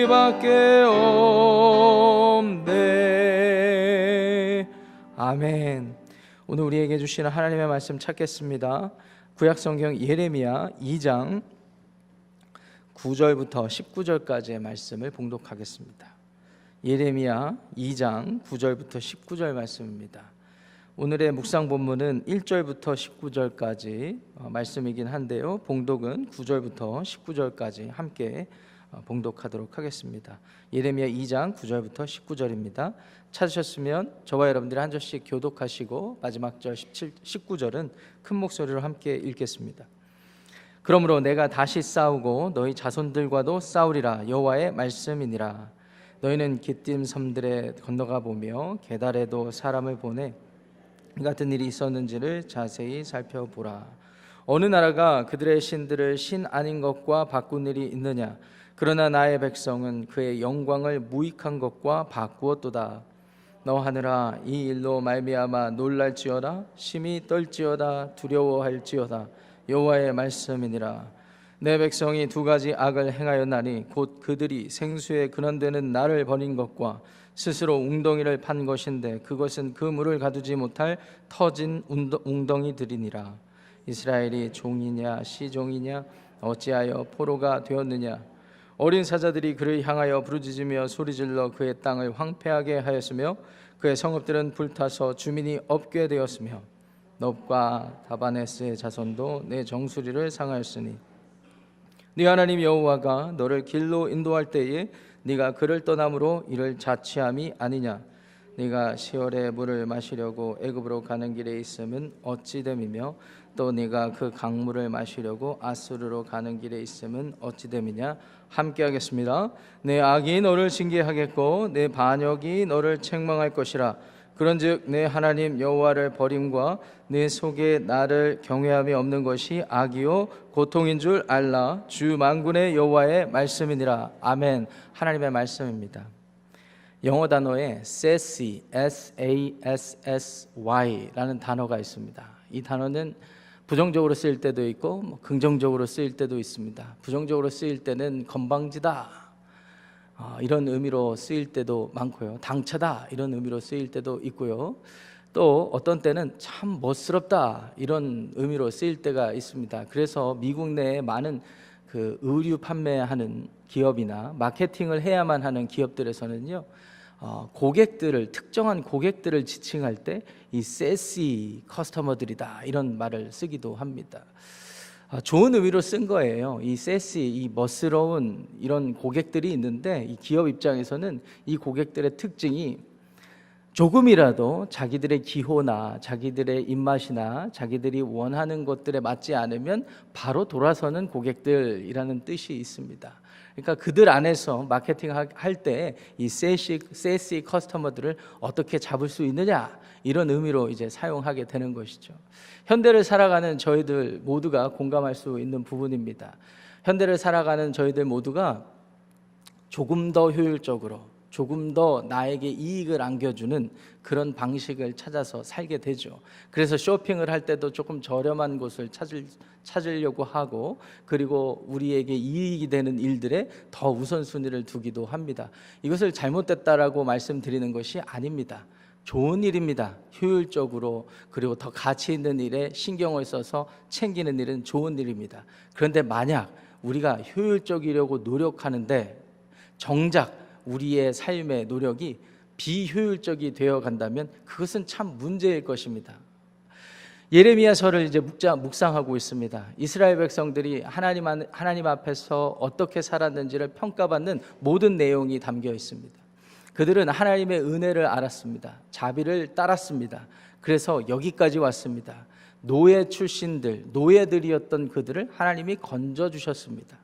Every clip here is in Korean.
너희밖에 없네. 아멘. 오늘 우리에게 주시는 하나님의 말씀 찾겠습니다. 구약성경 예레미야 2장 9절부터 19절까지의 말씀을 봉독하겠습니다. 예레미야 2장 9절부터 19절 말씀입니다. 오늘의 묵상 본문은 1절부터 19절까지 말씀이긴 한데요, 봉독은 9절부터 19절까지 함께 봉독하도록 하겠습니다. 예레미야 2장 9절부터 19절입니다. 찾으셨으면 저와 여러분들이 한 절씩 교독하시고 마지막 절 19절은 큰 목소리로 함께 읽겠습니다. 그러므로 내가 다시 싸우고 너희 자손들과도 싸우리라. 여호와의 말씀이니라. 너희는 기띔 섬들에 건너가 보며 게달에도 사람을 보내 같은 일이 있었는지를 자세히 살펴보라. 어느 나라가 그들의 신들을 신 아닌 것과 바꾼 일이 있느냐? 그러나 나의 백성은 그의 영광을 무익한 것과 바꾸었도다. 너 하늘아, 이 일로 말미암아 놀랄지어다. 심히 떨지어다. 두려워할지어다. 여호와의 말씀이니라. 내 백성이 두 가지 악을 행하였나니 곧 그들이 생수에 근원되는 나를 버린 것과 스스로 웅덩이를 판 것인데 그것은 그 물을 가두지 못할 터진 웅덩이들이니라. 이스라엘이 종이냐 시종이냐? 어찌하여 포로가 되었느냐? 어린 사자들이 그를 향하여 부르짖으며 소리질러 그의 땅을 황폐하게 하였으며 그의 성읍들은 불타서 주민이 없게 되었으며 넙과 다바네스의 자손도 내 정수리를 상하였으니 네 하나님 여호와가 너를 길로 인도할 때에 네가 그를 떠남으로 이를 자취함이 아니냐? 네가 시월의 물을 마시려고 애굽으로 가는 길에 있음은 어찌 됨이며 또 네가 그 강물을 마시려고 아수르로 가는 길에 있음은 어찌 됨이냐? 함께 하겠습니다. 내 악이 너를 징계하겠고 내 반역이 너를 책망할 것이라. 그런즉 내 하나님 여호와를 버림과 내 속에 나를 경외함이 없는 것이 악이요 고통인 줄 알라. 주 만군의 여호와의 말씀이니라. 아멘. 하나님의 말씀입니다. 영어 단어에 sassy, S-A-S-S-Y라는 단어가 있습니다. 이 단어는 부정적으로 쓰일 때도 있고 긍정적으로 쓰일 때도 있습니다. 부정적으로 쓰일 때는 건방지다 이런 의미로 쓰일 때도 많고요, 당차다 이런 의미로 쓰일 때도 있고요, 또 어떤 때는 참 멋스럽다 이런 의미로 쓰일 때가 있습니다. 그래서 미국 내에 많은 그 의류 판매하는 기업이나 마케팅을 해야만 하는 기업들에서는요, 고객들을, 특정한 고객들을 지칭할 때 이 세시 커스터머들이다 이런 말을 쓰기도 합니다. 좋은 의미로 쓴 거예요. 이 세시, 이 멋스러운 이런 고객들이 있는데 이 기업 입장에서는 이 고객들의 특징이 조금이라도 자기들의 기호나 자기들의 입맛이나 자기들이 원하는 것들에 맞지 않으면 바로 돌아서는 고객들이라는 뜻이 있습니다. 그러니까 그들 안에서 마케팅 할 때 이 세시 커스터머들을 어떻게 잡을 수 있느냐 이런 의미로 이제 사용하게 되는 것이죠. 현대를 살아가는 저희들 모두가 공감할 수 있는 부분입니다. 현대를 살아가는 저희들 모두가 조금 더 효율적으로, 조금 더 나에게 이익을 안겨주는 그런 방식을 찾아서 살게 되죠. 그래서 쇼핑을 할 때도 조금 저렴한 곳을 찾으려고 하고, 그리고 우리에게 이익이 되는 일들에 더 우선순위를 두기도 합니다. 이것을 잘못됐다라고 말씀드리는 것이 아닙니다. 좋은 일입니다. 효율적으로, 그리고 더 가치 있는 일에 신경을 써서 챙기는 일은 좋은 일입니다. 그런데 만약 우리가 효율적이려고 노력하는데 정작 우리의 삶의 노력이 비효율적이 되어 간다면 그것은 참 문제일 것입니다. 예레미야서를 이제 묵상하고 있습니다. 이스라엘 백성들이 하나님 앞에서 어떻게 살았는지를 평가받는 모든 내용이 담겨 있습니다. 그들은 하나님의 은혜를 알았습니다. 자비를 따랐습니다. 그래서 여기까지 왔습니다. 노예 출신들, 노예들이었던 그들을 하나님이 건져주셨습니다.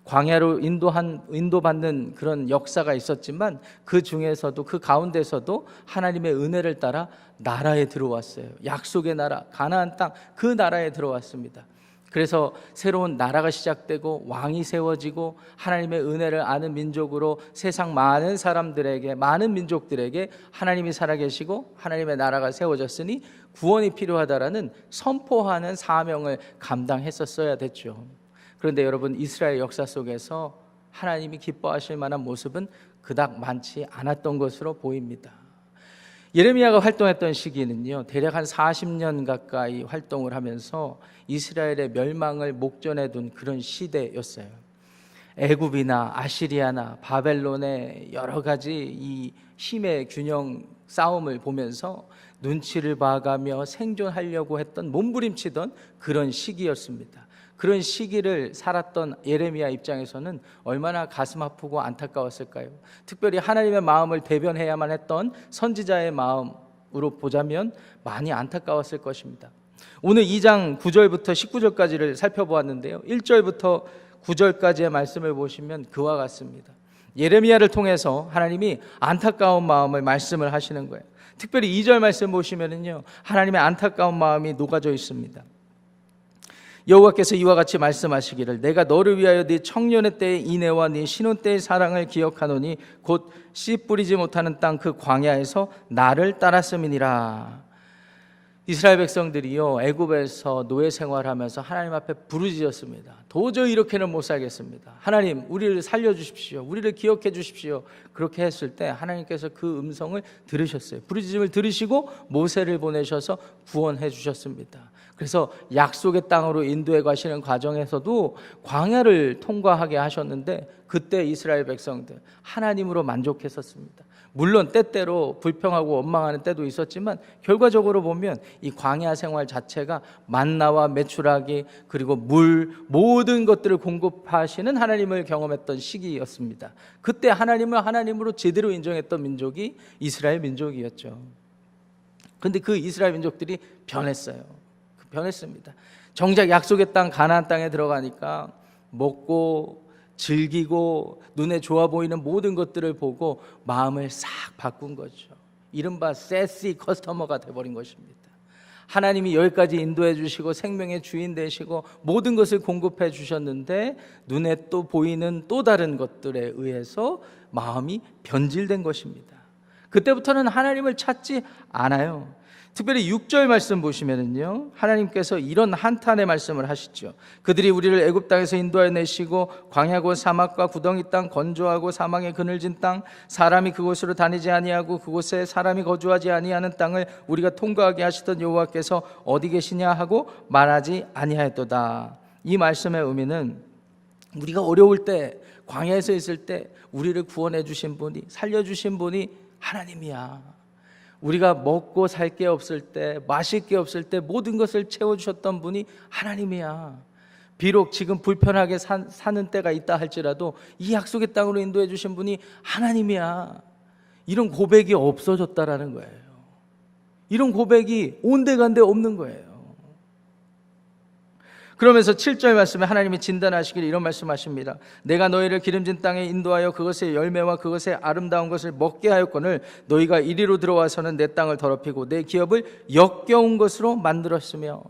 광야로 인도받는 그런 역사가 있었지만 그 중에서도, 그 가운데서도 하나님의 은혜를 따라 나라에 들어왔어요. 약속의 나라, 가나안 땅, 그 나라에 들어왔습니다. 그래서 새로운 나라가 시작되고 왕이 세워지고 하나님의 은혜를 아는 민족으로 세상 많은 사람들에게, 많은 민족들에게 하나님이 살아계시고 하나님의 나라가 세워졌으니 구원이 필요하다라는 선포하는 사명을 감당했었어야 됐죠. 그런데 여러분, 이스라엘 역사 속에서 하나님이 기뻐하실 만한 모습은 그닥 많지 않았던 것으로 보입니다. 예레미야가 활동했던 시기는요, 대략 한 40년 가까이 활동을 하면서 이스라엘의 멸망을 목전에 둔 그런 시대였어요. 애굽이나 아시리아나 바벨론의 여러 가지 이 힘의 균형 싸움을 보면서 눈치를 봐가며 생존하려고 했던 몸부림치던 그런 시기였습니다. 그런 시기를 살았던 예레미야 입장에서는 얼마나 가슴 아프고 안타까웠을까요? 특별히 하나님의 마음을 대변해야만 했던 선지자의 마음으로 보자면 많이 안타까웠을 것입니다. 오늘 2장 9절부터 19절까지를 살펴보았는데요, 1절부터 9절까지의 말씀을 보시면 그와 같습니다. 예레미야를 통해서 하나님이 안타까운 마음을 말씀을 하시는 거예요. 특별히 2절 말씀 보시면은요, 하나님의 안타까운 마음이 녹아져 있습니다. 여호와께서 이와 같이 말씀하시기를, 내가 너를 위하여 네 청년의 때의 인애와 네 신혼 때의 사랑을 기억하노니 곧 씨 뿌리지 못하는 땅 그 광야에서 나를 따랐음이니라. 이스라엘 백성들이요, 애굽에서 노예 생활하면서 하나님 앞에 부르짖었습니다. 도저히 이렇게는 못 살겠습니다. 하나님, 우리를 살려주십시오. 우리를 기억해 주십시오. 그렇게 했을 때 하나님께서 그 음성을 들으셨어요. 부르짖음을 들으시고 모세를 보내셔서 구원해 주셨습니다. 그래서 약속의 땅으로 인도해 가시는 과정에서도 광야를 통과하게 하셨는데, 그때 이스라엘 백성들 하나님으로 만족했었습니다. 물론 때때로 불평하고 원망하는 때도 있었지만 결과적으로 보면 이 광야 생활 자체가 만나와 메추라기 그리고 물, 모든 것들을 공급하시는 하나님을 경험했던 시기였습니다. 그때 하나님을 하나님으로 제대로 인정했던 민족이 이스라엘 민족이었죠. 그런데 그 이스라엘 민족들이 변했습니다. 정작 약속의 땅 가나안 땅에 들어가니까 먹고 즐기고 눈에 좋아 보이는 모든 것들을 보고 마음을 싹 바꾼 거죠. 이른바 세시 커스터머가 돼버린 것입니다. 하나님이 여기까지 인도해 주시고 생명의 주인 되시고 모든 것을 공급해 주셨는데 눈에 또 보이는 또 다른 것들에 의해서 마음이 변질된 것입니다. 그때부터는 하나님을 찾지 않아요. 특별히 6절 말씀 보시면은요, 하나님께서 이런 한탄의 말씀을 하시죠. 그들이 우리를 애굽 땅에서 인도하여 내시고 광야고 사막과 구덩이 땅, 건조하고 사망의 그늘진 땅, 사람이 그곳으로 다니지 아니하고 그곳에 사람이 거주하지 아니하는 땅을 우리가 통과하게 하시던 여호와께서 어디 계시냐 하고 말하지 아니하였도다. 이 말씀의 의미는 우리가 어려울 때, 광야에서 있을 때 우리를 구원해 주신 분이, 살려 주신 분이 하나님이야. 우리가 먹고 살 게 없을 때, 마실 게 없을 때 모든 것을 채워주셨던 분이 하나님이야. 비록 지금 불편하게 사는 때가 있다 할지라도 이 약속의 땅으로 인도해 주신 분이 하나님이야. 이런 고백이 없어졌다라는 거예요. 이런 고백이 온데간데 없는 거예요. 그러면서 7절 말씀에 하나님이 진단하시기를 이런 말씀하십니다. 내가 너희를 기름진 땅에 인도하여 그것의 열매와 그것의 아름다운 것을 먹게 하였거늘 너희가 이리로 들어와서는 내 땅을 더럽히고 내 기업을 역겨운 것으로 만들었으며.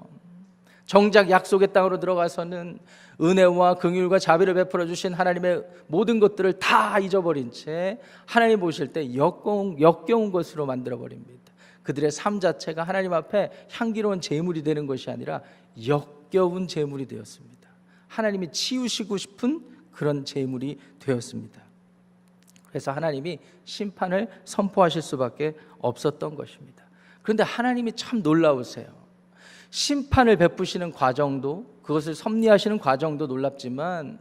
정작 약속의 땅으로 들어가서는 은혜와 긍휼과 자비를 베풀어 주신 하나님의 모든 것들을 다 잊어버린 채 하나님 보실 때 역겨운 것으로 만들어버립니다. 그들의 삶 자체가 하나님 앞에 향기로운 제물이 되는 것이 아니라 역겨운 제물이 되었습니다. 하나님이 치우시고 싶은 그런 제물이 되었습니다. 그래서 하나님이 심판을 선포하실 수밖에 없었던 것입니다. 그런데 하나님이 참 놀라우세요. 심판을 베푸시는 과정도, 그것을 섭리하시는 과정도 놀랍지만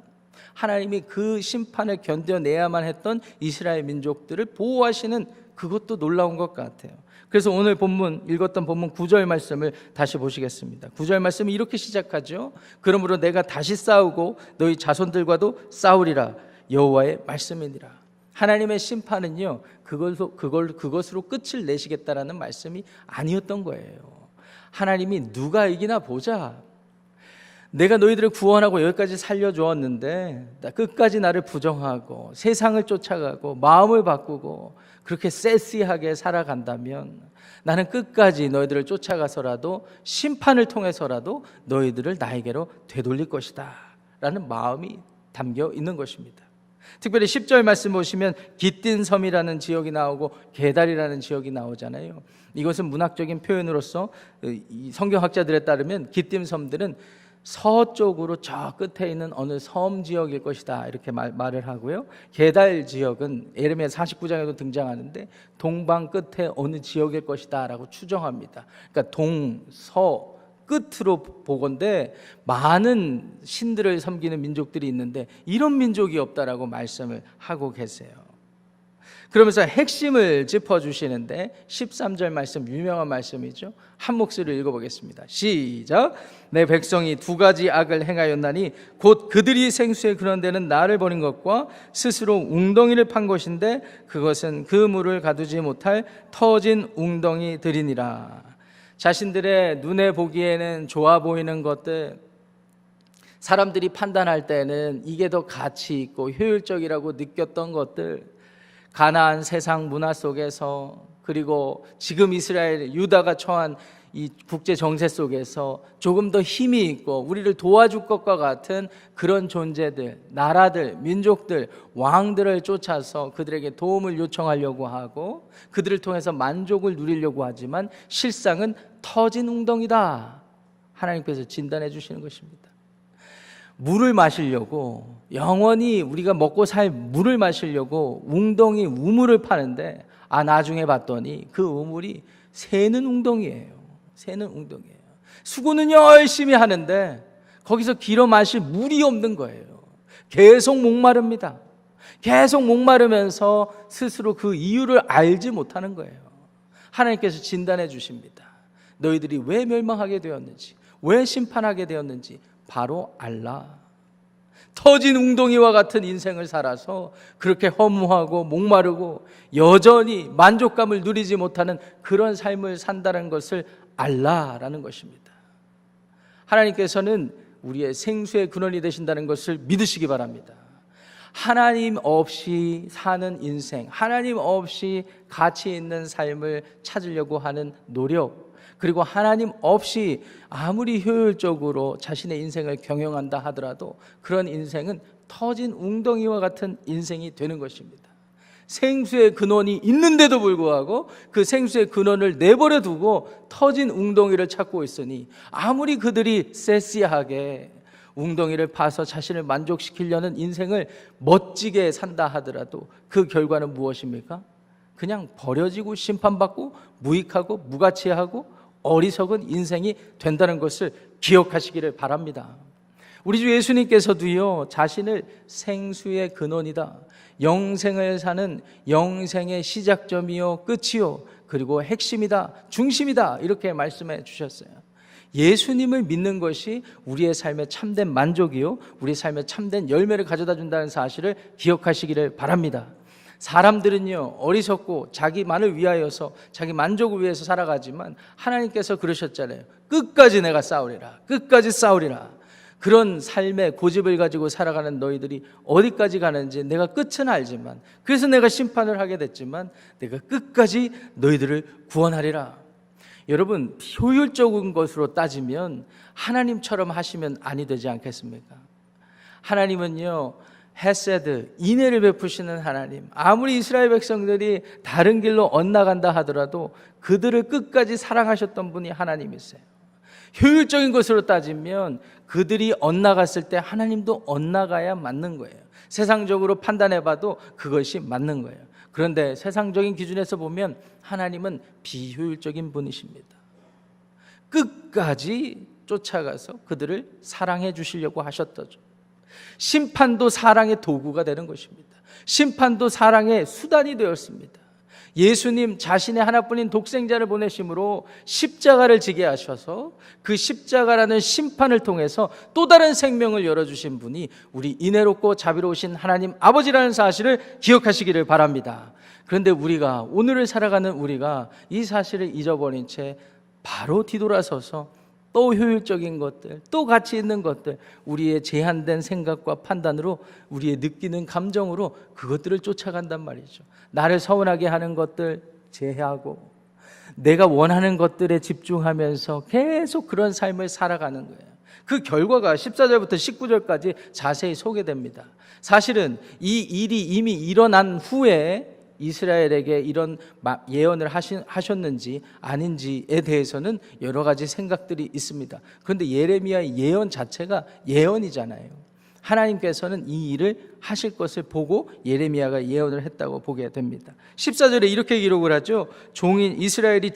하나님이 그 심판을 견뎌내야만 했던 이스라엘 민족들을 보호하시는 그것도 놀라운 것 같아요. 그래서 오늘 읽었던 본문 9절 말씀을 다시 보시겠습니다. 9절 말씀이 이렇게 시작하죠. 그러므로 내가 다시 싸우고 너희 자손들과도 싸우리라. 여호와의 말씀이니라. 하나님의 심판은요, 그것으로 끝을 내시겠다라는 말씀이 아니었던 거예요. 하나님이 누가 이기나 보자. 내가 너희들을 구원하고 여기까지 살려주었는데 끝까지 나를 부정하고 세상을 쫓아가고 마음을 바꾸고 그렇게 세시하게 살아간다면 나는 끝까지 너희들을 쫓아가서라도 심판을 통해서라도 너희들을 나에게로 되돌릴 것이다 라는 마음이 담겨 있는 것입니다. 특별히 10절 말씀 보시면 깃딘 섬이라는 지역이 나오고 게달이라는 지역이 나오잖아요. 이것은 문학적인 표현으로서 이 성경학자들에 따르면 깃딘 섬들은 서쪽으로 저 끝에 있는 어느 섬 지역일 것이다 이렇게 말을 하고요. 게달 지역은 예레미야 49장에도 등장하는데 동방 끝에 어느 지역일 것이다 라고 추정합니다. 그러니까 동서 끝으로 보건대 많은 신들을 섬기는 민족들이 있는데 이런 민족이 없다라고 말씀을 하고 계세요. 그러면서 핵심을 짚어주시는데 13절 말씀, 유명한 말씀이죠. 한 목소리로 읽어보겠습니다. 시작. 내 백성이 두 가지 악을 행하였나니 곧 그들이 생수의 그런 데는 나를 버린 것과 스스로 웅덩이를 판 것인데 그것은 그 물을 가두지 못할 터진 웅덩이들이니라. 자신들의 눈에 보기에는 좋아 보이는 것들, 사람들이 판단할 때는 이게 더 가치 있고 효율적이라고 느꼈던 것들, 가나안 세상 문화 속에서, 그리고 지금 이스라엘 유다가 처한 이 국제 정세 속에서 조금 더 힘이 있고 우리를 도와줄 것과 같은 그런 존재들, 나라들, 민족들, 왕들을 쫓아서 그들에게 도움을 요청하려고 하고 그들을 통해서 만족을 누리려고 하지만 실상은 터진 웅덩이다, 하나님께서 진단해 주시는 것입니다. 물을 마시려고, 영원히 우리가 먹고 살 물을 마시려고 웅덩이 우물을 파는데 나중에 봤더니 그 우물이 새는 웅덩이에요. 새는 웅덩이에요. 수고는 열심히 하는데 거기서 길어 마실 물이 없는 거예요. 계속 목마릅니다. 계속 목마르면서 스스로 그 이유를 알지 못하는 거예요. 하나님께서 진단해 주십니다. 너희들이 왜 멸망하게 되었는지, 왜 심판하게 되었는지 바로 알라. 터진 웅덩이와 같은 인생을 살아서 그렇게 허무하고 목마르고 여전히 만족감을 누리지 못하는 그런 삶을 산다는 것을 알라라는 것입니다. 하나님께서는 우리의 생수의 근원이 되신다는 것을 믿으시기 바랍니다. 하나님 없이 사는 인생, 하나님 없이 가치 있는 삶을 찾으려고 하는 노력, 그리고 하나님 없이 아무리 효율적으로 자신의 인생을 경영한다 하더라도 그런 인생은 터진 웅덩이와 같은 인생이 되는 것입니다. 생수의 근원이 있는데도 불구하고 그 생수의 근원을 내버려 두고 터진 웅덩이를 찾고 있으니 아무리 그들이 세시하게 웅덩이를 파서 자신을 만족시키려는 인생을 멋지게 산다 하더라도 그 결과는 무엇입니까? 그냥 버려지고 심판받고 무익하고 무가치하고 어리석은 인생이 된다는 것을 기억하시기를 바랍니다. 우리 주 예수님께서도요, 자신을 생수의 근원이다, 영생을 사는 영생의 시작점이요 끝이요 그리고 핵심이다, 중심이다, 이렇게 말씀해 주셨어요. 예수님을 믿는 것이 우리의 삶의 참된 만족이요 우리의 삶의 참된 열매를 가져다 준다는 사실을 기억하시기를 바랍니다. 사람들은요, 어리석고 자기만을 위하여서 자기 만족을 위해서 살아가지만 하나님께서 그러셨잖아요. 끝까지 내가 싸우리라, 끝까지 싸우리라. 그런 삶의 고집을 가지고 살아가는 너희들이 어디까지 가는지 내가 끝은 알지만, 그래서 내가 심판을 하게 됐지만 내가 끝까지 너희들을 구원하리라. 여러분, 효율적인 것으로 따지면 하나님처럼 하시면 아니 되지 않겠습니까? 하나님은요, 헤세드, 인애를 베푸시는 하나님, 아무리 이스라엘 백성들이 다른 길로 엇나간다 하더라도 그들을 끝까지 사랑하셨던 분이 하나님이세요. 효율적인 것으로 따지면 그들이 엇나갔을 때 하나님도 엇나가야 맞는 거예요. 세상적으로 판단해봐도 그것이 맞는 거예요. 그런데 세상적인 기준에서 보면 하나님은 비효율적인 분이십니다. 끝까지 쫓아가서 그들을 사랑해 주시려고 하셨다죠. 심판도 사랑의 도구가 되는 것입니다. 심판도 사랑의 수단이 되었습니다. 예수님 자신의 하나뿐인 독생자를 보내심으로 십자가를 지게 하셔서 그 십자가라는 심판을 통해서 또 다른 생명을 열어주신 분이 우리 인애롭고 자비로우신 하나님 아버지라는 사실을 기억하시기를 바랍니다. 그런데 우리가, 오늘을 살아가는 우리가 이 사실을 잊어버린 채 바로 뒤돌아서서 또 효율적인 것들, 또 가치 있는 것들, 우리의 제한된 생각과 판단으로, 우리의 느끼는 감정으로 그것들을 쫓아간단 말이죠. 나를 서운하게 하는 것들 제하고 내가 원하는 것들에 집중하면서 계속 그런 삶을 살아가는 거예요. 그 결과가 14절부터 19절까지 자세히 소개됩니다. 사실은 이 일이 이미 일어난 후에 이스라엘에게 이런 예언을 하셨는지 아닌지에 대해서는 여러 가지 생각들이 있습니다. 그런데 예레미야의 예언 자체가 예언이잖아요. 하나님께서는 이 일을 하실 것을 보고 예레미야가 예언을 했다고 보게 됩니다. 14절에 이렇게 기록을 하죠. 이스라엘이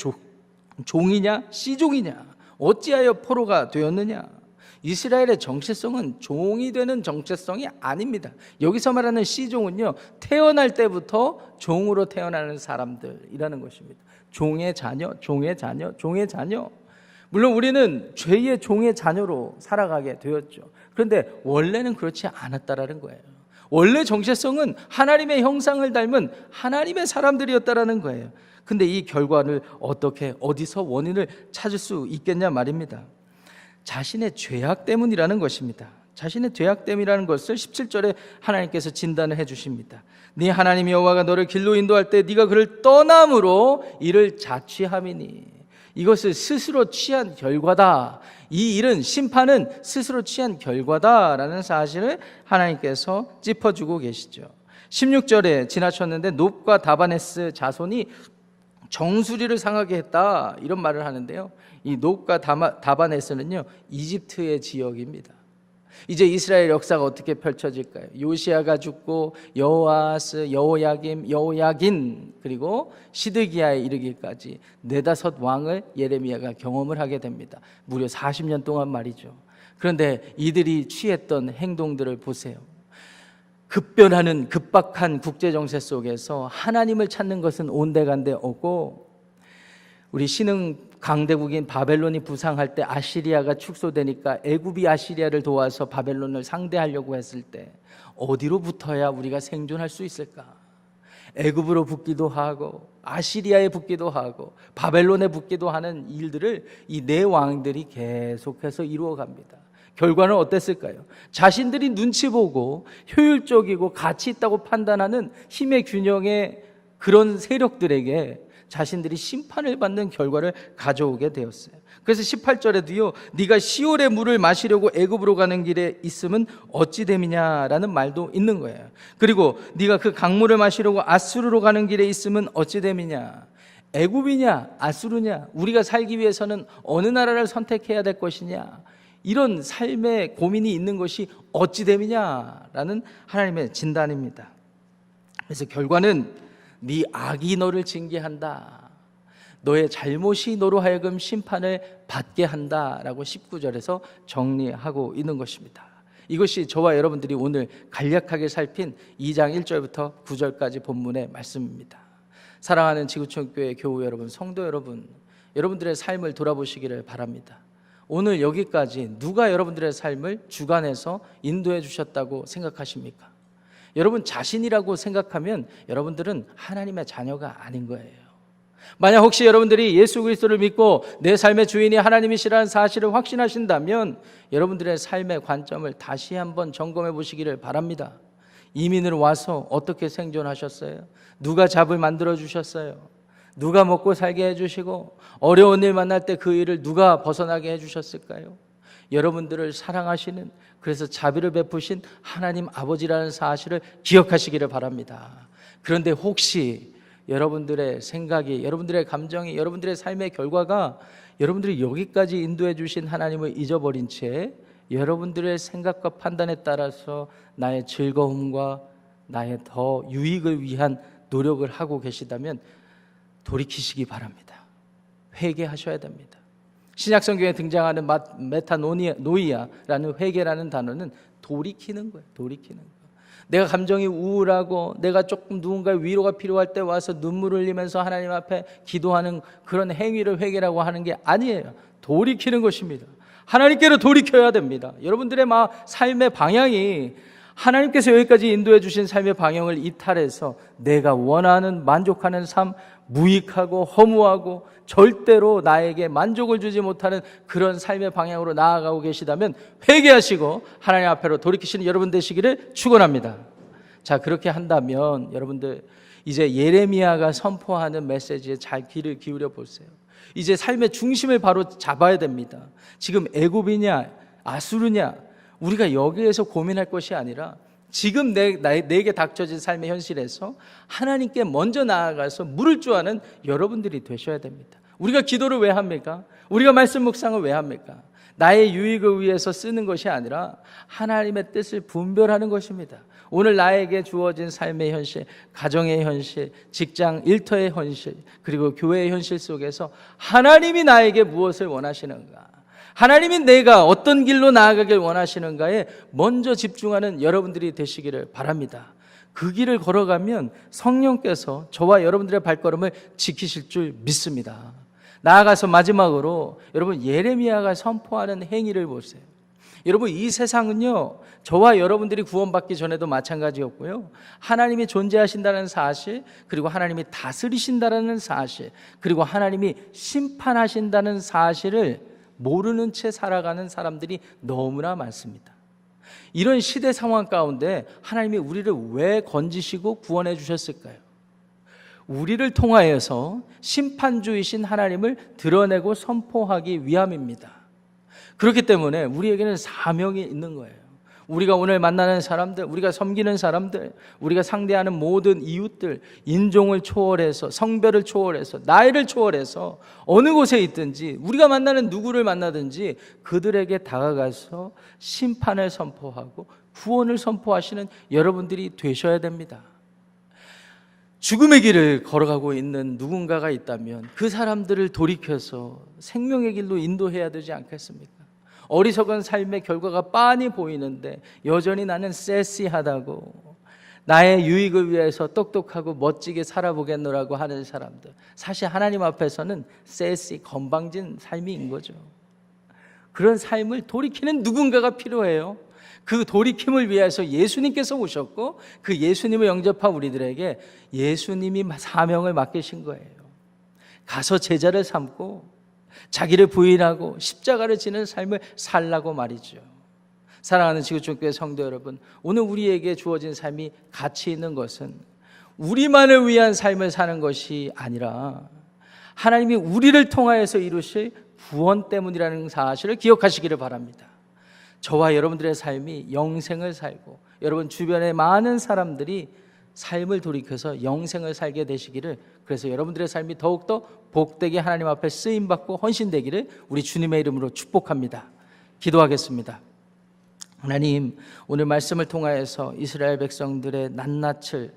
종이냐 씨종이냐 어찌하여 포로가 되었느냐. 이스라엘의 정체성은 종이 되는 정체성이 아닙니다. 여기서 말하는 씨종은요, 태어날 때부터 종으로 태어나는 사람들이라는 것입니다. 종의 자녀, 종의 자녀, 종의 자녀. 물론 우리는 죄의 종의 자녀로 살아가게 되었죠. 그런데 원래는 그렇지 않았다라는 거예요. 원래 정체성은 하나님의 형상을 닮은 하나님의 사람들이었다라는 거예요. 근데 이 결과를 어디서 원인을 찾을 수 있겠냐 말입니다. 자신의 죄악 때문이라는 것입니다. 자신의 죄악 때문이라는 것을 17절에 하나님께서 진단을 해주십니다. 네 하나님 여호와가 너를 길로 인도할 때 네가 그를 떠남으로 이를 자취함이니. 이것을 스스로 취한 결과다. 이 일은, 심판은 스스로 취한 결과다라는 사실을 하나님께서 짚어주고 계시죠. 16절에 지나쳤는데 놉과 다바네스 자손이 정수리를 상하게 했다, 이런 말을 하는데요, 이 놉과 다바네스는요 이집트의 지역입니다. 이제 이스라엘 역사가 어떻게 펼쳐질까요? 요시아가 죽고 여호아스, 여호야긴 그리고 시드기야에 이르기까지 4-5 왕을 예레미야가 경험을 하게 됩니다. 무려 40년 동안 말이죠. 그런데 이들이 취했던 행동들을 보세요. 급변하는 급박한 국제정세 속에서 하나님을 찾는 것은 온데간데 없고, 우리 신흥 강대국인 바벨론이 부상할 때 아시리아가 축소되니까 애굽이 아시리아를 도와서 바벨론을 상대하려고 했을 때 어디로 붙어야 우리가 생존할 수 있을까? 애굽으로 붙기도 하고 아시리아에 붙기도 하고 바벨론에 붙기도 하는 일들을 이 4왕들이 계속해서 이루어갑니다. 결과는 어땠을까요? 자신들이 눈치 보고 효율적이고 가치 있다고 판단하는 힘의 균형의 그런 세력들에게 자신들이 심판을 받는 결과를 가져오게 되었어요. 그래서 18절에도요, 네가 시올의 물을 마시려고 애굽으로 가는 길에 있으면 어찌 됨이냐라는 말도 있는 거예요. 그리고 네가 그 강물을 마시려고 아수르로 가는 길에 있으면 어찌 됨이냐. 애굽이냐 아수르냐, 우리가 살기 위해서는 어느 나라를 선택해야 될 것이냐, 이런 삶의 고민이 있는 것이 어찌 됨이냐라는 하나님의 진단입니다. 그래서 결과는 네 악이 너를 징계한다, 너의 잘못이 너로 하여금 심판을 받게 한다라고 19절에서 정리하고 있는 것입니다. 이것이 저와 여러분들이 오늘 간략하게 살핀 2장 1절부터 9절까지 본문의 말씀입니다. 사랑하는 지구촌교회 교우 여러분, 성도 여러분, 여러분들의 삶을 돌아보시기를 바랍니다. 오늘 여기까지 누가 여러분들의 삶을 주관해서 인도해 주셨다고 생각하십니까? 여러분 자신이라고 생각하면 여러분들은 하나님의 자녀가 아닌 거예요. 만약 혹시 여러분들이 예수 그리스도를 믿고 내 삶의 주인이 하나님이시라는 사실을 확신하신다면 여러분들의 삶의 관점을 다시 한번 점검해 보시기를 바랍니다. 이민으로 와서 어떻게 생존하셨어요? 누가 잡을 만들어 주셨어요? 누가 먹고 살게 해주시고 어려운 일 만날 때 그 일을 누가 벗어나게 해주셨을까요? 여러분들을 사랑하시는, 그래서 자비를 베푸신 하나님 아버지라는 사실을 기억하시기를 바랍니다. 그런데 혹시 여러분들의 생각이, 여러분들의 감정이, 여러분들의 삶의 결과가 여러분들이 여기까지 인도해 주신 하나님을 잊어버린 채 여러분들의 생각과 판단에 따라서 나의 즐거움과 나의 더 유익을 위한 노력을 하고 계시다면 돌이키시기 바랍니다. 회개하셔야 됩니다. 신약성경에 등장하는 메타노이아라는 회개라는 단어는 돌이키는 거예요. 돌이키는 거. 내가 감정이 우울하고 내가 조금 누군가의 위로가 필요할 때 와서 눈물을 흘리면서 하나님 앞에 기도하는 그런 행위를 회개라고 하는 게 아니에요. 돌이키는 것입니다. 하나님께로 돌이켜야 됩니다. 여러분들의 삶의 방향이 하나님께서 여기까지 인도해 주신 삶의 방향을 이탈해서 내가 원하는 만족하는 삶, 무익하고 허무하고 절대로 나에게 만족을 주지 못하는 그런 삶의 방향으로 나아가고 계시다면 회개하시고 하나님 앞으로 돌이키시는 여러분 되시기를 축원합니다. 자, 그렇게 한다면 여러분들 이제 예레미야가 선포하는 메시지에 잘 귀를 기울여 보세요. 이제 삶의 중심을 바로 잡아야 됩니다. 지금 애굽이냐 아수르냐, 우리가 여기에서 고민할 것이 아니라 지금 내게 닥쳐진 삶의 현실에서 하나님께 먼저 나아가서 물을 줄 아는 여러분들이 되셔야 됩니다. 우리가 기도를 왜 합니까? 우리가 말씀 묵상을 왜 합니까? 나의 유익을 위해서 쓰는 것이 아니라 하나님의 뜻을 분별하는 것입니다. 오늘 나에게 주어진 삶의 현실, 가정의 현실, 직장 일터의 현실, 그리고 교회의 현실 속에서 하나님이 나에게 무엇을 원하시는가, 하나님이 내가 어떤 길로 나아가길 원하시는가에 먼저 집중하는 여러분들이 되시기를 바랍니다. 그 길을 걸어가면 성령께서 저와 여러분들의 발걸음을 지키실 줄 믿습니다. 나아가서 마지막으로 여러분, 예레미야가 선포하는 행위를 보세요. 여러분, 이 세상은요, 저와 여러분들이 구원받기 전에도 마찬가지였고요, 하나님이 존재하신다는 사실, 그리고 하나님이 다스리신다는 사실, 그리고 하나님이 심판하신다는 사실을 모르는 채 살아가는 사람들이 너무나 많습니다. 이런 시대 상황 가운데 하나님이 우리를 왜 건지시고 구원해 주셨을까요? 우리를 통하여서 심판주이신 하나님을 드러내고 선포하기 위함입니다. 그렇기 때문에 우리에게는 사명이 있는 거예요. 우리가 오늘 만나는 사람들, 우리가 섬기는 사람들, 우리가 상대하는 모든 이웃들, 인종을 초월해서, 성별을 초월해서, 나이를 초월해서 어느 곳에 있든지 우리가 만나는 누구를 만나든지 그들에게 다가가서 심판을 선포하고 구원을 선포하시는 여러분들이 되셔야 됩니다. 죽음의 길을 걸어가고 있는 누군가가 있다면 그 사람들을 돌이켜서 생명의 길로 인도해야 되지 않겠습니까? 어리석은 삶의 결과가 빤히 보이는데 여전히 나는 세시하다고, 나의 유익을 위해서 똑똑하고 멋지게 살아보겠노라고 하는 사람들, 사실 하나님 앞에서는 세시, 건방진 삶인 거죠. 그런 삶을 돌이키는 누군가가 필요해요. 그 돌이킴을 위해서 예수님께서 오셨고, 그 예수님을 영접한 우리들에게 예수님이 사명을 맡기신 거예요. 가서 제자를 삼고 자기를 부인하고 십자가를 지는 삶을 살라고 말이죠. 사랑하는 지구촌교회 성도 여러분, 오늘 우리에게 주어진 삶이 가치 있는 것은 우리만을 위한 삶을 사는 것이 아니라 하나님이 우리를 통하여서 이루실 구원 때문이라는 사실을 기억하시기를 바랍니다. 저와 여러분들의 삶이 영생을 살고 여러분 주변의 많은 사람들이 삶을 돌이켜서 영생을 살게 되시기를, 그래서 여러분들의 삶이 더욱더 복되게 하나님 앞에 쓰임받고 헌신되기를 우리 주님의 이름으로 축복합니다. 기도하겠습니다. 하나님, 오늘 말씀을 통하여서 이스라엘 백성들의 낱낱을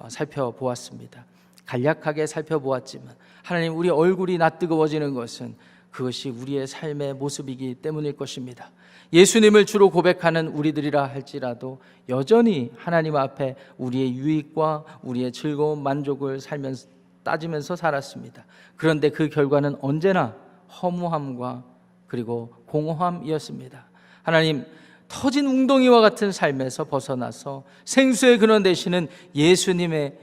살펴보았습니다. 간략하게 살펴보았지만 하나님, 우리 얼굴이 낯뜨거워지는 것은 그것이 우리의 삶의 모습이기 때문일 것입니다. 예수님을 주로 고백하는 우리들이라 할지라도 여전히 하나님 앞에 우리의 유익과 우리의 즐거운 만족을 따지면서 살았습니다. 그런데 그 결과는 언제나 허무함과 그리고 공허함이었습니다. 하나님, 터진 웅덩이와 같은 삶에서 벗어나서 생수의 근원 되시는 예수님의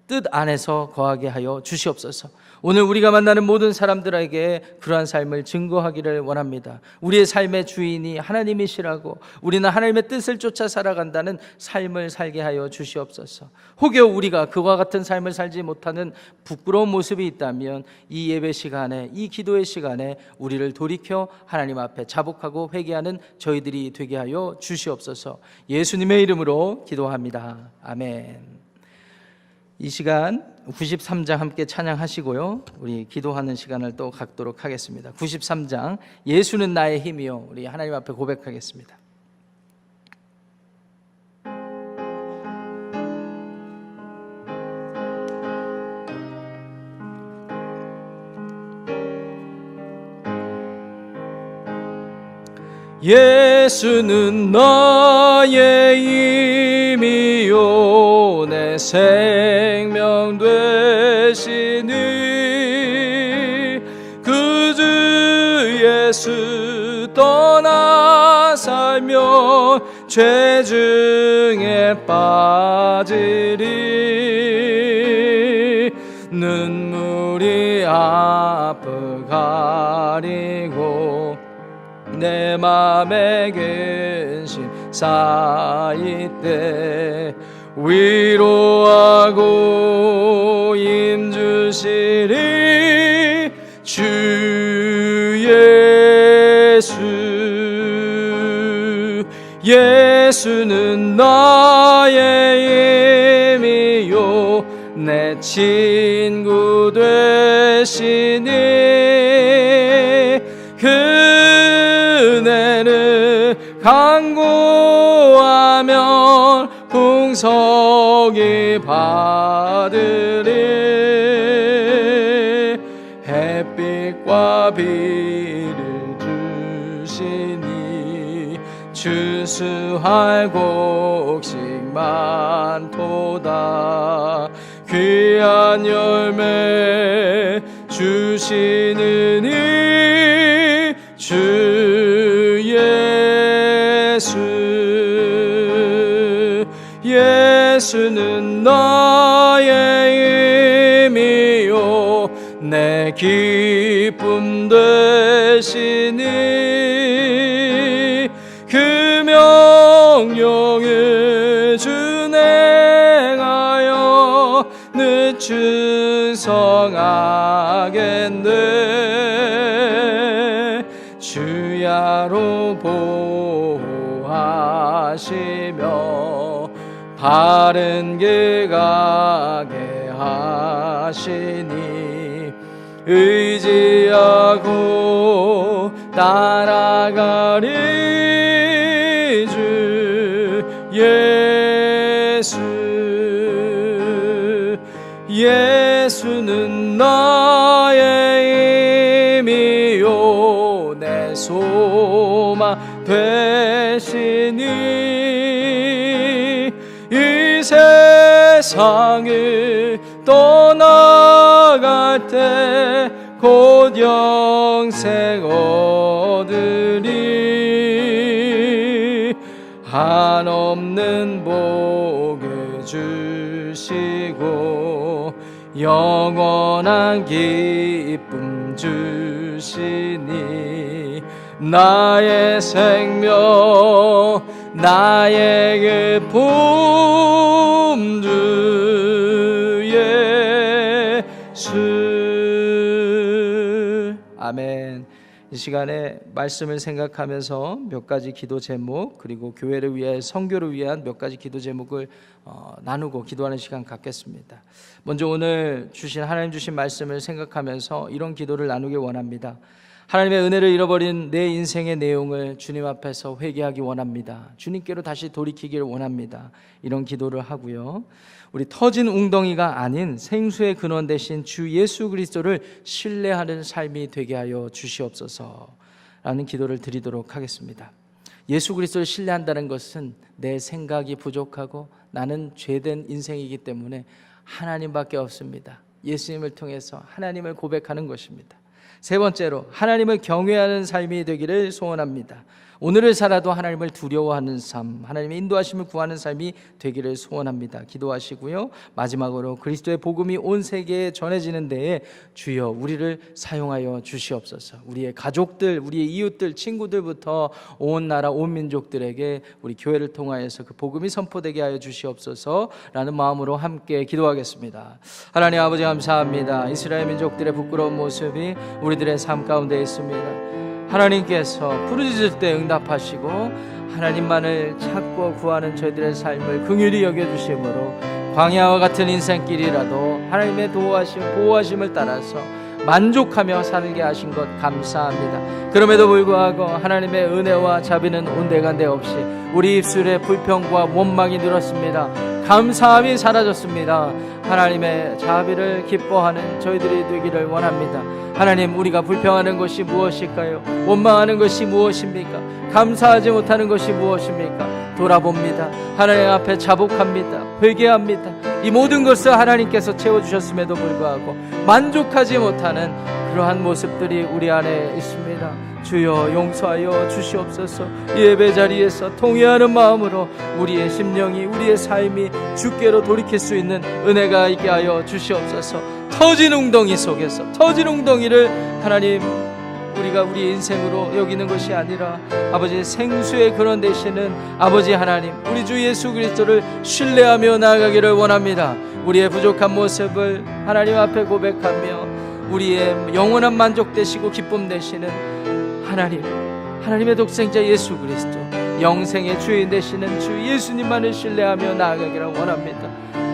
뜻 안에서 거하게 하여 주시옵소서. 오늘 우리가 만나는 모든 사람들에게 그러한 삶을 증거하기를 원합니다. 우리의 삶의 주인이 하나님이시라고, 우리는 하나님의 뜻을 쫓아 살아간다는 삶을 살게 하여 주시옵소서. 혹여 우리가 그와 같은 삶을 살지 못하는 부끄러운 모습이 있다면 이 예배 시간에, 이 기도의 시간에 우리를 돌이켜 하나님 앞에 자복하고 회개하는 저희들이 되게 하여 주시옵소서. 예수님의 이름으로 기도합니다. 아멘. 이 시간 93장 함께 찬양하시고요, 우리 기도하는 시간을 또 갖도록 하겠습니다. 93장 예수는 나의 힘이요, 우리 하나님 앞에 고백하겠습니다. 예수는 나의 힘이요, 내 생명 되시니 그 주 예수 떠나 살면 죄 중에 빠지리. 눈물이 앞을 가리고 내 맘에 근심 쌓일 때 위로하고 힘주시리 주 예수. 예수는 나의 내 친구 되시니 그네를 간구하면 풍성히 받으리 햇빛과 비를 주시니 추수할 곡식 많도다 귀한 열매 주시는 이 주 예수 예수는 나의 힘이요 내 기쁨 되시니 그 명령을 준행하여 늘 충성하겠네 주야로 보호하시며 바른 길 가게 하시니 의지하고 따라가리 주 예수 예수는 나의 힘이요 내 소망 되시니 이 세상을 떠나갈 때 곧 영생 얻으리 한없는 복을 주시고 영원한 기쁨 주시니 나의 생명 나의 기쁨 주 예수 아멘. 이 시간에 말씀을 생각하면서 몇 가지 기도 제목 그리고 교회를 위해 선교를 위한 몇 가지 기도 제목을 나누고 기도하는 시간 갖겠습니다. 먼저 오늘 하나님 주신 말씀을 생각하면서 이런 기도를 나누기 원합니다. 하나님의 은혜를 잃어버린 내 인생의 내용을 주님 앞에서 회개하기 원합니다. 주님께로 다시 돌이키기를 원합니다. 이런 기도를 하고요. 우리 터진 웅덩이가 아닌 생수의 근원 되신 주 예수 그리스도를 신뢰하는 삶이 되게 하여 주시옵소서 라는 기도를 드리도록 하겠습니다. 예수 그리스도를 신뢰한다는 것은 내 생각이 부족하고 나는 죄된 인생이기 때문에 하나님밖에 없습니다. 예수님을 통해서 하나님을 고백하는 것입니다. 세 번째로 하나님을 경외하는 삶이 되기를 소원합니다. 오늘을 살아도 하나님을 두려워하는 삶, 하나님의 인도하심을 구하는 삶이 되기를 소원합니다. 기도하시고요. 마지막으로 그리스도의 복음이 온 세계에 전해지는 데에 주여 우리를 사용하여 주시옵소서. 우리의 가족들, 우리의 이웃들, 친구들부터 온 나라, 온 민족들에게 우리 교회를 통하여서 그 복음이 선포되게 하여 주시옵소서 라는 마음으로 함께 기도하겠습니다. 하나님 아버지 감사합니다. 이스라엘 민족들의 부끄러운 모습이 우리들의 삶 가운데 있습니다. 하나님께서 부르짖을 때 응답하시고 하나님만을 찾고 구하는 저희들의 삶을 긍휼히 여겨주심으로 광야와 같은 인생길이라도 하나님의 보호하심을 따라서 만족하며 살게 하신 것 감사합니다. 그럼에도 불구하고 하나님의 은혜와 자비는 온데간데 없이 우리 입술에 불평과 원망이 늘었습니다. 감사함이 사라졌습니다. 하나님의 자비를 기뻐하는 저희들이 되기를 원합니다. 하나님, 우리가 불평하는 것이 무엇일까요? 원망하는 것이 무엇입니까? 감사하지 못하는 것이 무엇입니까? 돌아봅니다. 하나님 앞에 자복합니다. 회개합니다. 이 모든 것을 하나님께서 채워주셨음에도 불구하고 만족하지 못하는 그러한 모습들이 우리 안에 있습니다. 주여 용서하여 주시옵소서. 이 예배 자리에서 통회하는 마음으로 우리의 심령이, 우리의 삶이 주께로 돌이킬 수 있는 은혜가 있게 하여 주시옵소서. 터진 웅덩이 속에서 터진 웅덩이를 하나님 우리가 우리 인생으로 여기는 것이 아니라 아버지 생수의 근원 되시는 아버지 하나님, 우리 주 예수 그리스도를 신뢰하며 나아가기를 원합니다. 우리의 부족한 모습을 하나님 앞에 고백하며 우리의 영원한 만족 되시고 기쁨 되시는 하나님의 독생자 예수 그리스도, 영생의 주인 되시는 주 예수님만을 신뢰하며 나아가기를 원합니다.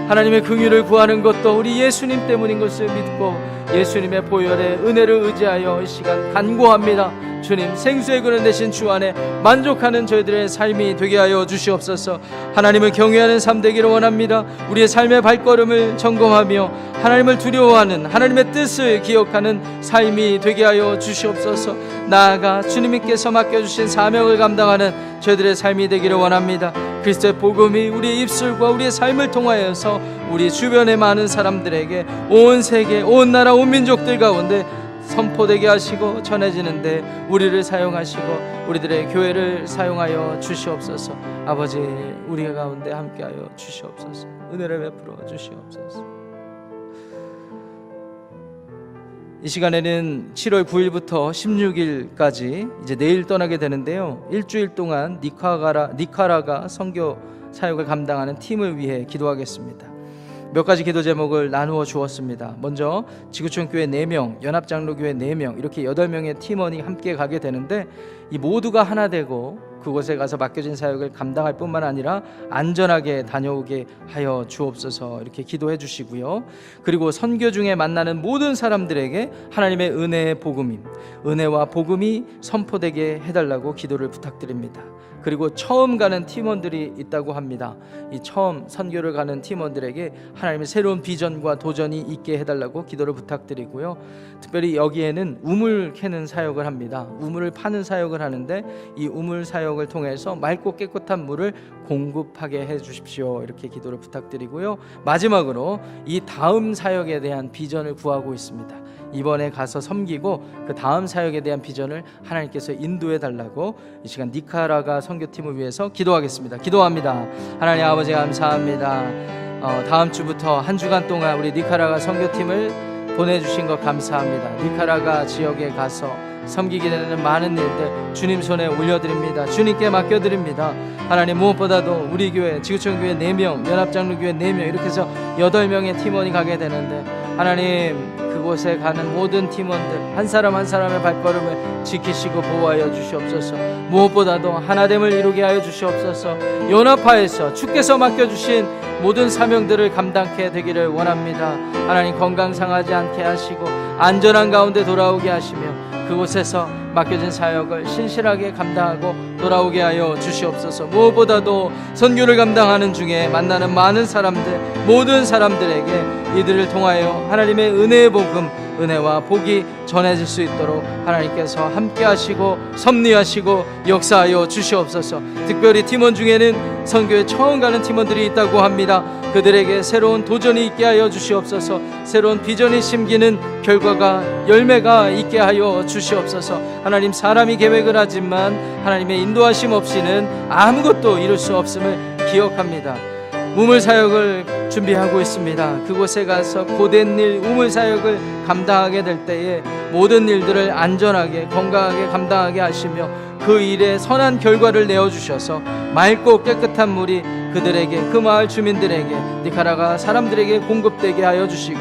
하나님의 긍휼을 구하는 것도 우리 예수님 때문인 것을 믿고 예수님의 보혈의 은혜를 의지하여 이 시간 간구합니다. 주님, 생수의 근원 되신 주 안에 만족하는 저희들의 삶이 되게 하여 주시옵소서. 하나님을 경외하는 삶 되기를 원합니다. 우리의 삶의 발걸음을 점검하며 하나님을 두려워하는, 하나님의 뜻을 기억하는 삶이 되게 하여 주시옵소서. 나아가 주님께서 맡겨주신 사명을 감당하는 저희들의 삶이 되기를 원합니다. 그리스도의 복음이 우리의 입술과 우리의 삶을 통하여서 우리 주변의 많은 사람들에게, 온 세계, 온 나라, 온 민족들 가운데 선포되게 하시고 전해지는데 우리를 사용하시고 우리들의 교회를 사용하여 주시옵소서. 아버지, 우리 가운데 함께하여 주시옵소서. 은혜를 베풀어 주시옵소서. 이 시간에는 7월 9일부터 16일까지 이제 내일 떠나게 되는데요, 일주일 동안 니카라가 선교 사역을 감당하는 팀을 위해 기도하겠습니다. 몇 가지 기도 제목을 나누어 주었습니다. 먼저 지구촌교회 4명, 연합장로교회 4명, 이렇게 8명의 팀원이 함께 가게 되는데 이 모두가 하나 되고 그곳에 가서 맡겨진 사역을 감당할 뿐만 아니라 안전하게 다녀오게 하여 주옵소서, 이렇게 기도해 주시고요. 그리고 선교 중에 만나는 모든 사람들에게 하나님의 은혜의 복음임, 은혜와 복음이 선포되게 해달라고 기도를 부탁드립니다. 그리고 처음 가는 팀원들이 있다고 합니다. 이 처음 선교를 가는 팀원들에게 하나님의 새로운 비전과 도전이 있게 해달라고 기도를 부탁드리고요. 특별히 여기에는 우물 캐는 사역을 합니다. 우물을 파는 사역을 하는데 이 우물 사역을 통해서 맑고 깨끗한 물을 공급하게 해주십시오, 이렇게 기도를 부탁드리고요. 마지막으로 이 다음 사역에 대한 비전을 구하고 있습니다. 이번에 가서 섬기고 그 다음 사역에 대한 비전을 하나님께서 인도해 달라고 이 시간 니카라가 선교팀을 위해서 기도하겠습니다. 기도합니다. 하나님 아버지, 감사합니다. 다음 주부터 한 주간 동안 우리 니카라가 선교팀을 보내주신 것 감사합니다. 니카라가 지역에 가서 섬기게 되는 많은 일들 주님 손에 올려드립니다. 주님께 맡겨드립니다. 하나님, 무엇보다도 우리 교회 지구촌교회 4명, 연합장로교회 4명, 이렇게 해서 8명의 팀원이 가게 되는데 하나님, 그곳에 가는 모든 팀원들 한 사람 한 사람의 발걸음을 지키시고 보호하여 주시옵소서. 무엇보다도 하나됨을 이루게 하여 주시옵소서. 연합하여서 주께서 맡겨주신 모든 사명들을 감당케 되기를 원합니다. 하나님, 건강 상하지 않게 하시고 안전한 가운데 돌아오게 하시며 그곳에서 맡겨진 사역을 신실하게 감당하고 돌아오게 하여 주시옵소서. 무엇보다도 선교를 감당하는 중에 만나는 많은 사람들, 모든 사람들에게 이들을 통하여 하나님의 은혜의 복음, 은혜와 복이 전해질 수 있도록 하나님께서 함께 하시고 섭리하시고 역사하여 주시옵소서. 특별히 팀원 중에는 선교에 처음 가는 팀원들이 있다고 합니다. 그들에게 새로운 도전이 있게 하여 주시옵소서. 새로운 비전이 심기는 결과가, 열매가 있게 하여 주시옵소서. 하나님, 사람이 계획을 하지만 하나님의 인도하심 없이는 아무것도 이룰 수 없음을 기억합니다. 우물 사역을 준비하고 있습니다. 그곳에 가서 고된 일, 우물 사역을 감당하게 될 때에 모든 일들을 안전하게 건강하게 감당하게 하시며 그 일에 선한 결과를 내어주셔서 맑고 깨끗한 물이 그들에게, 그 마을 주민들에게, 니카라가 사람들에게 공급되게 하여 주시고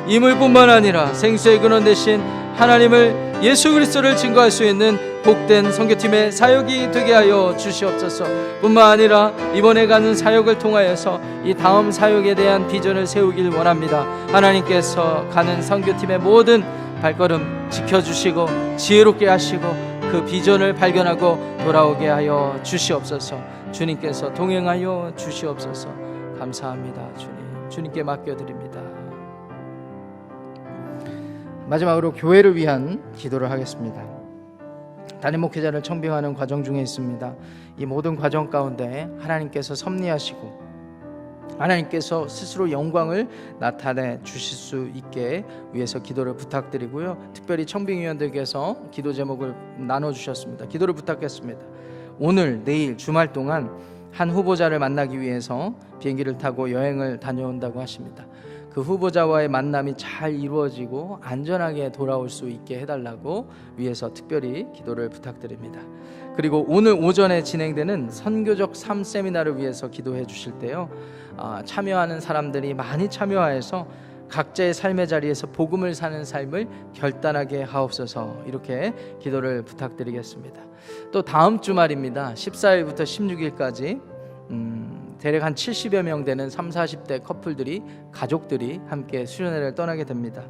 이 물뿐만 아니라 생수의 근원 되신 하나님을, 예수 그리스도를 증거할 수 있는 복된 선교팀의 사역이 되게 하여 주시옵소서. 뿐만 아니라 이번에 가는 사역을 통하여서 이 다음 사역에 대한 비전을 세우길 원합니다. 하나님께서 가는 선교팀의 모든 발걸음 지켜주시고 지혜롭게 하시고 그 비전을 발견하고 돌아오게 하여 주시옵소서. 주님께서 동행하여 주시옵소서. 감사합니다. 주님께 맡겨드립니다. 마지막으로 교회를 위한 기도를 하겠습니다. 담임 목회자를 청빙하는 과정 중에 있습니다. 이 모든 과정 가운데 하나님께서 섭리하시고 하나님께서 스스로 영광을 나타내 주실 수 있게 위해서 기도를 부탁드리고요. 특별히 청빙위원들께서 기도 제목을 나눠주셨습니다. 기도를 부탁했습니다. 오늘, 내일, 주말 동안 한 후보자를 만나기 위해서 비행기를 타고 여행을 다녀온다고 하십니다. 그 후보자와의 만남이 잘 이루어지고 안전하게 돌아올 수 있게 해달라고 위해서 특별히 기도를 부탁드립니다. 그리고 오늘 오전에 진행되는 선교적 삶 세미나를 위해서 기도해 주실 때요, 참여하는 사람들이 많이 참여하여서 각자의 삶의 자리에서 복음을 사는 삶을 결단하게 하옵소서, 이렇게 기도를 부탁드리겠습니다. 또 다음 주말입니다. 14일부터 16일까지 대략 한 70여 명 되는 30, 40대 커플들이, 가족들이 함께 수련회를 떠나게 됩니다.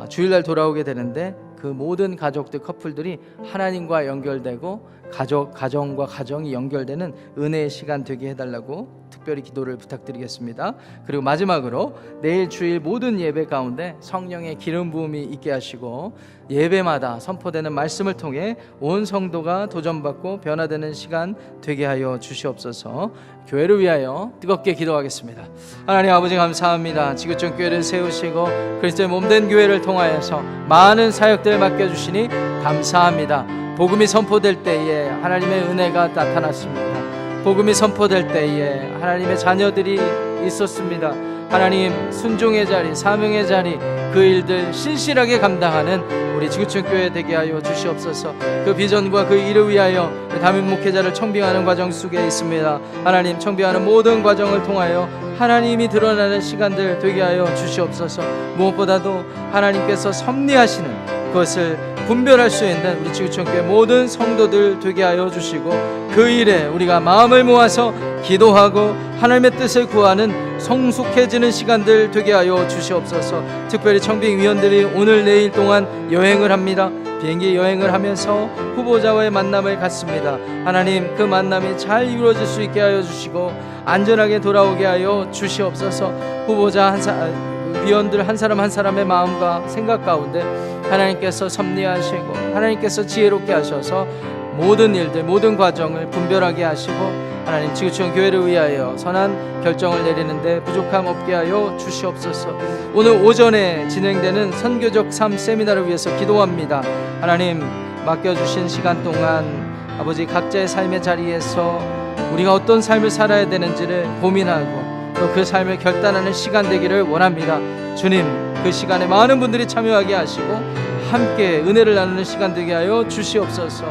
주일날 돌아오게 되는데 그 모든 가족들, 커플들이 하나님과 연결되고 가정과 가정이 연결되는 은혜의 시간 되게 해달라고 특별히 기도를 부탁드리겠습니다. 그리고 마지막으로 내일 주일 모든 예배 가운데 성령의 기름 부음이 있게 하시고 예배마다 선포되는 말씀을 통해 온 성도가 도전받고 변화되는 시간 되게 하여 주시옵소서. 교회를 위하여 뜨겁게 기도하겠습니다. 하나님 아버지 감사합니다. 지구촌 교회를 세우시고 그리스도의 몸된 교회를 통하여서 많은 사역들을 맡겨주시니 감사합니다. 복음이 선포될 때에 하나님의 은혜가 나타났습니다. 복음이 선포될 때에 하나님의 자녀들이 있었습니다. 하나님 순종의 자리, 사명의 자리, 그 일들 신실하게 감당하는 우리 지구촌 교회 되게 하여 주시옵소서. 그 비전과 그 일을 위하여 담임 목회자를 청빙하는 과정 속에 있습니다. 하나님 청빙하는 모든 과정을 통하여 하나님이 드러나는 시간들 되게 하여 주시옵소서. 무엇보다도 하나님께서 섭리하시는 그것을 분별할 수 있는 우리 지구촌 교회 모든 성도들 되게 하여 주시고 그 일에 우리가 마음을 모아서 기도하고 하나님의 뜻을 구하는 성숙해지는 시간들 되게 하여 주시옵소서. 특별히 청빙위원들이 오늘 내일 동안 여행을 합니다. 비행기 여행을 하면서 후보자와의 만남을 갖습니다. 하나님 그 만남이 잘 이루어질 수 있게 하여 주시고 안전하게 돌아오게 하여 주시옵소서. 후보자 위원들 한 사람 한 사람의 마음과 생각 가운데 하나님께서 섭리하시고 하나님께서 지혜롭게 하셔서 모든 일들, 모든 과정을 분별하게 하시고 하나님 지구촌 교회를 위하여 선한 결정을 내리는데 부족함 없게 하여 주시옵소서. 오늘 오전에 진행되는 선교적 삶 세미나를 위해서 기도합니다. 하나님 맡겨주신 시간 동안 아버지 각자의 삶의 자리에서 우리가 어떤 삶을 살아야 되는지를 고민하고 또 그 삶을 결단하는 시간 되기를 원합니다. 주님 그 시간에 많은 분들이 참여하게 하시고 함께 은혜를 나누는 시간 되게 하여 주시옵소서.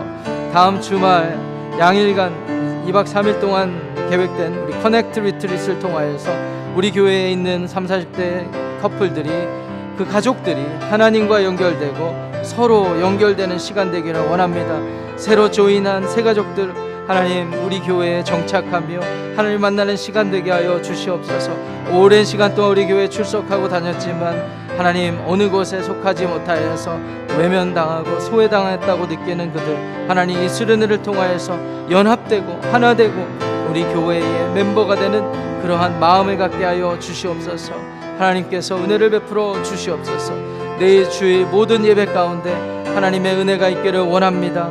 다음 주말 양일간 2박 3일 동안 계획된 우리 커넥트 리트릿을 통하여서 우리 교회에 있는 30, 40대 커플들이 그 가족들이 하나님과 연결되고 서로 연결되는 시간 되기를 원합니다. 새로 조인한 새 가족들 하나님 우리 교회에 정착하며 하나님 만나는 시간 되게 하여 주시옵소서. 오랜 시간 동안 우리 교회에 출석하고 다녔지만 하나님 어느 곳에 속하지 못하여서 외면당하고 소외당했다고 느끼는 그들 하나님 이 수련회를 통하여서 연합되고 하나되고 우리 교회의 멤버가 되는 그러한 마음을 갖게 하여 주시옵소서. 하나님께서 은혜를 베풀어 주시옵소서. 내일 주일 모든 예배 가운데 하나님의 은혜가 있기를 원합니다.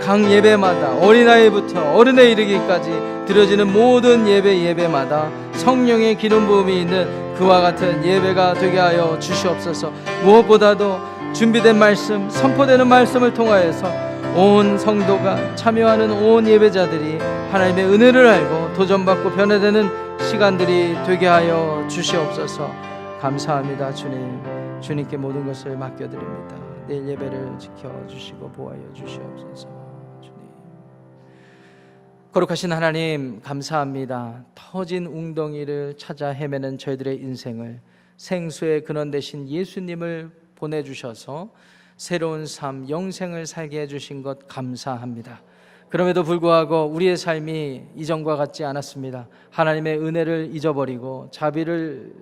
각 예배마다 어린아이부터 어른에 이르기까지 드려지는 모든 예배마다 성령의 기름 부음이 있는 그와 같은 예배가 되게 하여 주시옵소서. 무엇보다도 준비된 말씀, 선포되는 말씀을 통하여서 온 성도가 참여하는 온 예배자들이 하나님의 은혜를 알고 도전받고 변화되는 시간들이 되게 하여 주시옵소서. 감사합니다. 주님께 모든 것을 맡겨드립니다. 내일 예배를 지켜주시고 보호하여 주시옵소서. 주님 거룩하신 하나님 감사합니다. 터진 웅덩이를 찾아 헤매는 저희들의 인생을 생수의 근원 되신 예수님을 보내주셔서 새로운 삶, 영생을 살게 해주신 것 감사합니다. 그럼에도 불구하고 우리의 삶이 이전과 같지 않았습니다. 하나님의 은혜를 잊어버리고 자비를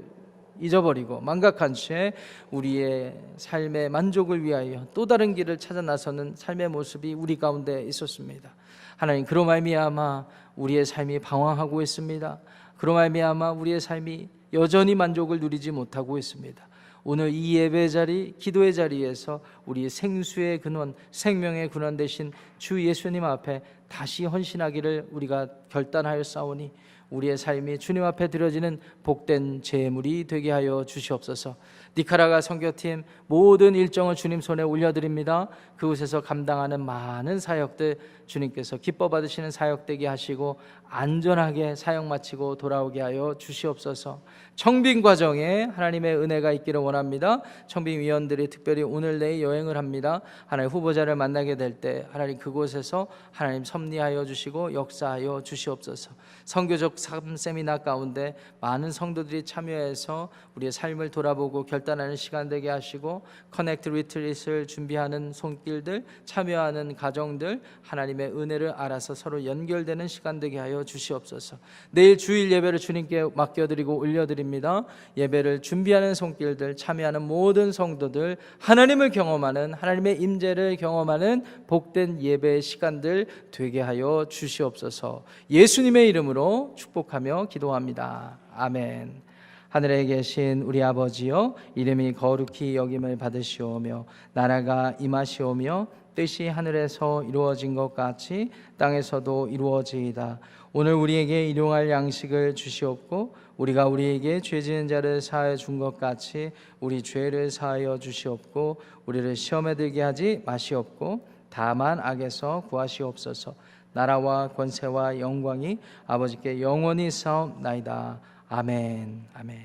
잊어버리고 망각한 채 우리의 삶의 만족을 위하여 또 다른 길을 찾아 나서는 삶의 모습이 우리 가운데 있었습니다. 하나님 그로 말미암아 우리의 삶이 방황하고 있습니다. 그로 말미암아 우리의 삶이 여전히 만족을 누리지 못하고 있습니다. 오늘 이 예배 자리, 기도의 자리에서 우리 생수의 근원, 생명의 근원 되신 주 예수님 앞에 다시 헌신하기를 우리가 결단하였사오니 우리의 삶이 주님 앞에 드려지는 복된 제물이 되게 하여 주시옵소서. 니카라가 선교팀 모든 일정을 주님 손에 올려드립니다. 그곳에서 감당하는 많은 사역들 주님께서 기뻐 받으시는 사역 되게 하시고 안전하게 사역 마치고 돌아오게 하여 주시옵소서. 청빙 과정에 하나님의 은혜가 있기를 원합니다. 청빙위원들이 특별히 오늘 내일 여행을 합니다. 하나님 후보자를 만나게 될 때 하나님 그곳에서 하나님 섭리하여 주시고 역사하여 주시옵소서. 선교적 성교적 3 세미나 가운데 많은 성도들이 참여해서 우리의 삶을 돌아보고 결단하는 시간 되게 하시고, 커넥트 리트릿을 준비하는 손길들, 참여하는 가정들 하나님의 은혜를 알아서 서로 연결되는 시간 되게 하여 주시옵소서. 내일 주일 예배를 주님께 맡겨드리고 올려드립니다. 예배를 준비하는 손길들, 참여하는 모든 성도들 하나님을 경험하는, 하나님의 임재를 경험하는 복된 예배의 시간들 되게 하여 주시옵소서. 예수님의 이름으로 축복하며 기도합니다. 아멘. 하늘에 계신 우리 아버지여, 이름이 거룩히 여김을 받으시오며 나라가 임하시오며 뜻이 하늘에서 이루어진 것 같이 땅에서도 이루어지이다. 오늘 우리에게 일용할 양식을 주시옵고 우리가 우리에게 죄 지은 자를 사하여 준 것 같이 우리 죄를 사하여 주시옵고 우리를 시험에 들게 하지 마시옵고 다만 악에서 구하시옵소서. 나라와 권세와 영광이 아버지께 영원히 있사옵나이다. 아멘. 아멘.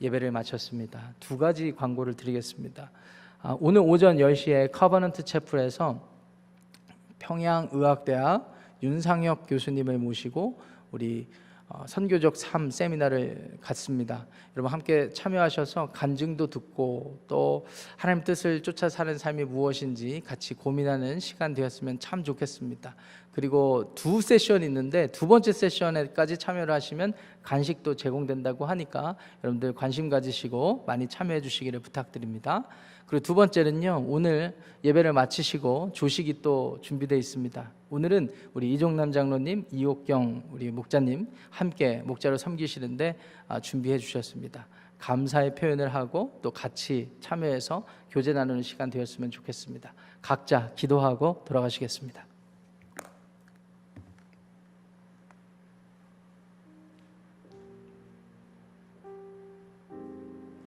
예배를 마쳤습니다. 두 가지 광고를 드리겠습니다. 오늘 오전 10시에 커버넌트 채플에서 평양의학대학 윤상혁 교수님을 모시고 우리 선교적 3 세미나를 갖습니다. 여러분 함께 참여하셔서 간증도 듣고 또 하나님 뜻을 쫓아 사는 삶이 무엇인지 같이 고민하는 시간 되었으면 참 좋겠습니다. 그리고 2 세션이 있는데 두 번째 세션에까지 참여를 하시면 간식도 제공된다고 하니까 여러분들 관심 가지시고 많이 참여해 주시기를 부탁드립니다. 그리고 두 번째는요, 오늘 예배를 마치시고 조식이 또 준비되어 있습니다. 오늘은 우리 이종남 장로님, 이옥경 우리 목자님 함께 목자로 섬기시는데 준비해 주셨습니다. 감사의 표현을 하고 또 같이 참여해서 교제 나누는 시간 되었으면 좋겠습니다. 각자 기도하고 돌아가시겠습니다.